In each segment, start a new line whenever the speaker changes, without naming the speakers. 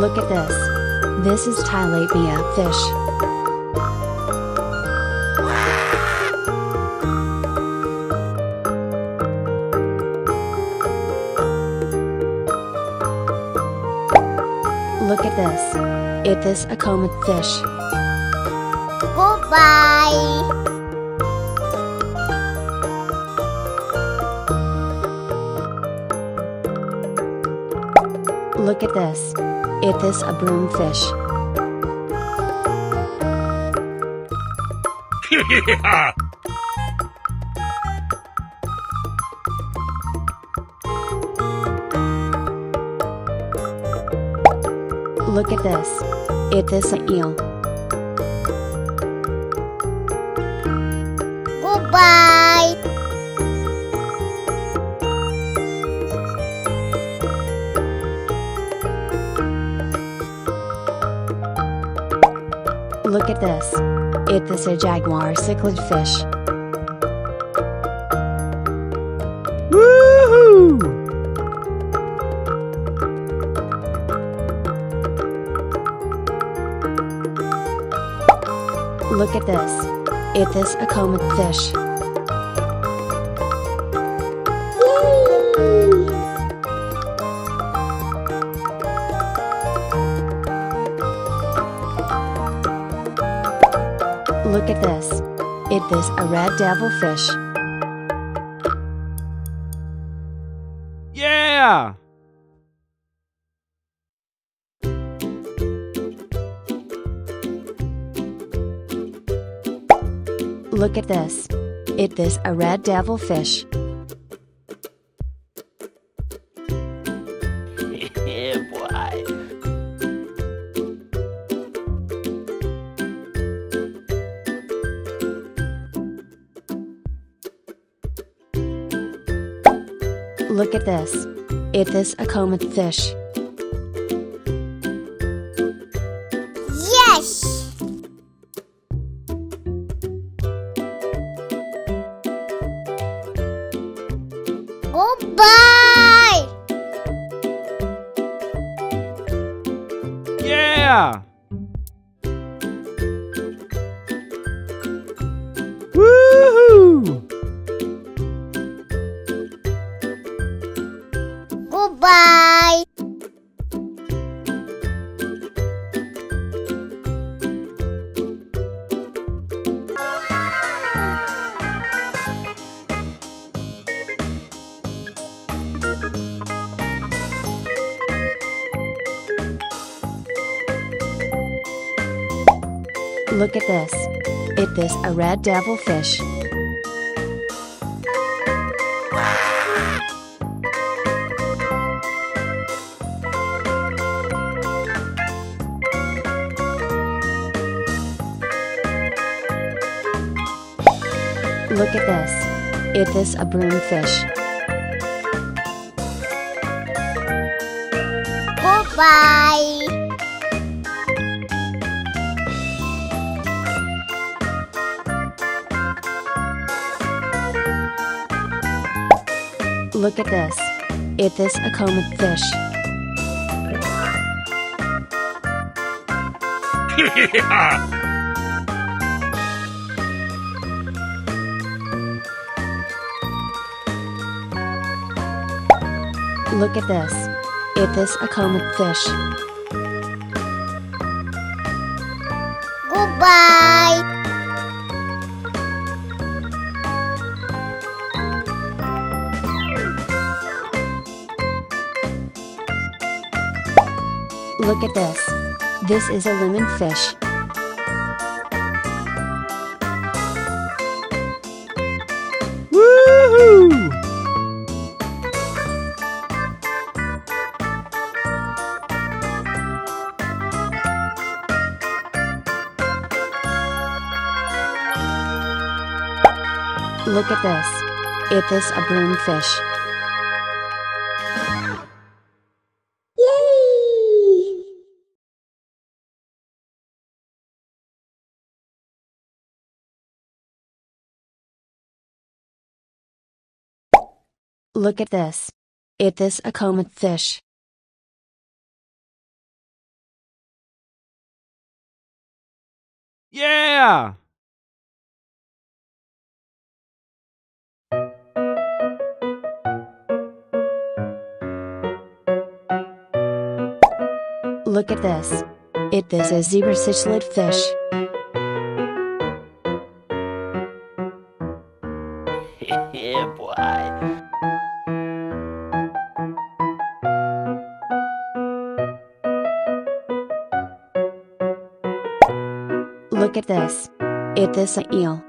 Look at this. This is tilapia fish. Look at this. It is a comet fish.
Goodbye.
Look at this. It is a broomfish. Look at this. It is an eel.
Goodbye.
Look at this. It is a jaguar cichlid fish.
Woohoo!
Look at this. It is a comet fish. Look at this. It is a red devilfish.
Yeah!
Look at this. It is a red devilfish.
Yeah, boy.
Look at this. It is a comet fish.
Yes. Goodbye.
Yeah! Woohoo!
Goodbye.
Look at this. It is a red devilfish. Look at this. It is a broomfish.
Goodbye.
Look at this. It is a comet fish. Look at this. It is a comet fish.
Goodbye.
Look at this. This is a lemon fish.
Woohoo!
Look at this. It is a broomfish.
Yay!
Look at this. It is a comet fish.
Yeah!
Look at this. It is a zebra cichlid fish.
Yeah, boy.
Look at this. It is a eel.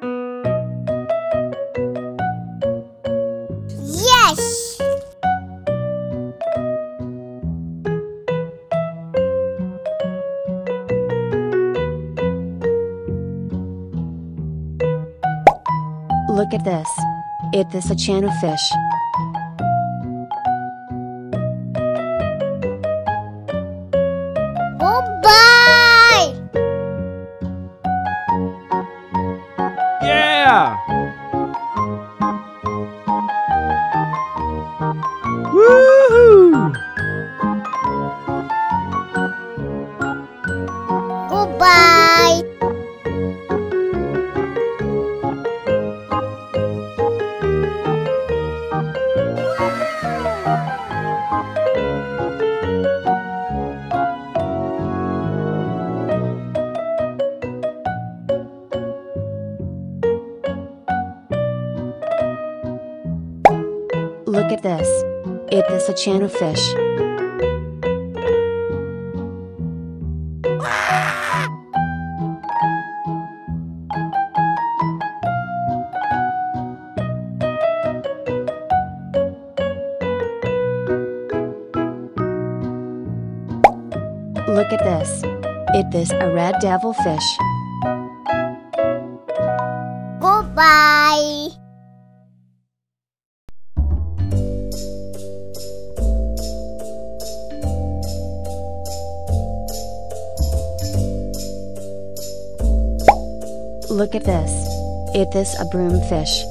Yes!
Look at this. It is a channel fish.
Goodbye!
Yeah! Woohoo!
Goodbye!
Look at this. It is a channel fish. Look at this. It is a red devilfish.
Goodbye!
Look at this. It is a broomfish.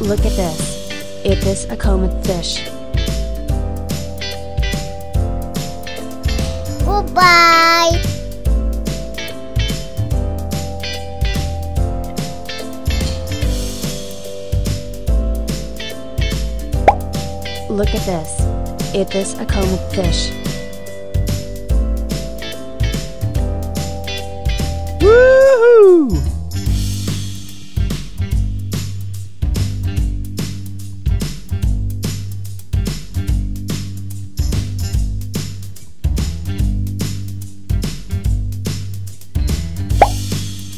Look at this. It is a comet fish.
Goodbye!
Look at this. It is a comet fish.
Woohoo!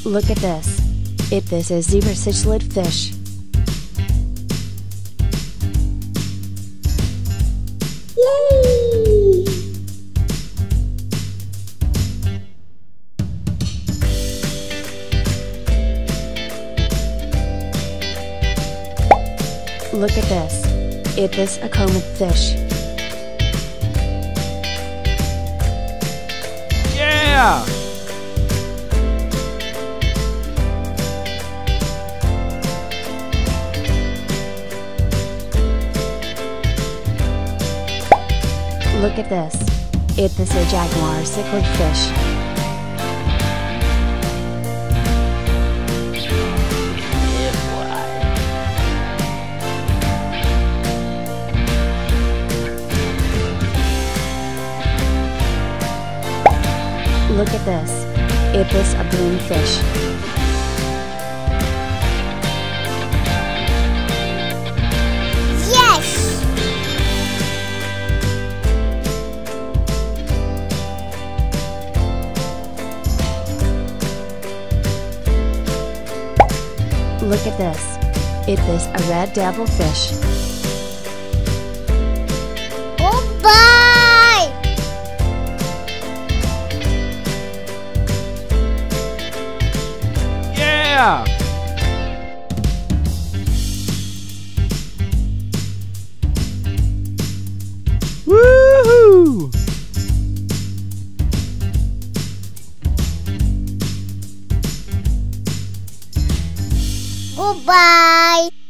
Look at this. It is a zebra cichlid fish.
Yay!
Look at this. It is a comet fish.
Yeah!
Look at this. It is a jaguar cichlid fish.
Yeah, boy.
Look at this. It is a broomfish.
Yes!
Look at this. It is a red devilfish.
Goodbye!
Yeah! Woohoo!
Goodbye.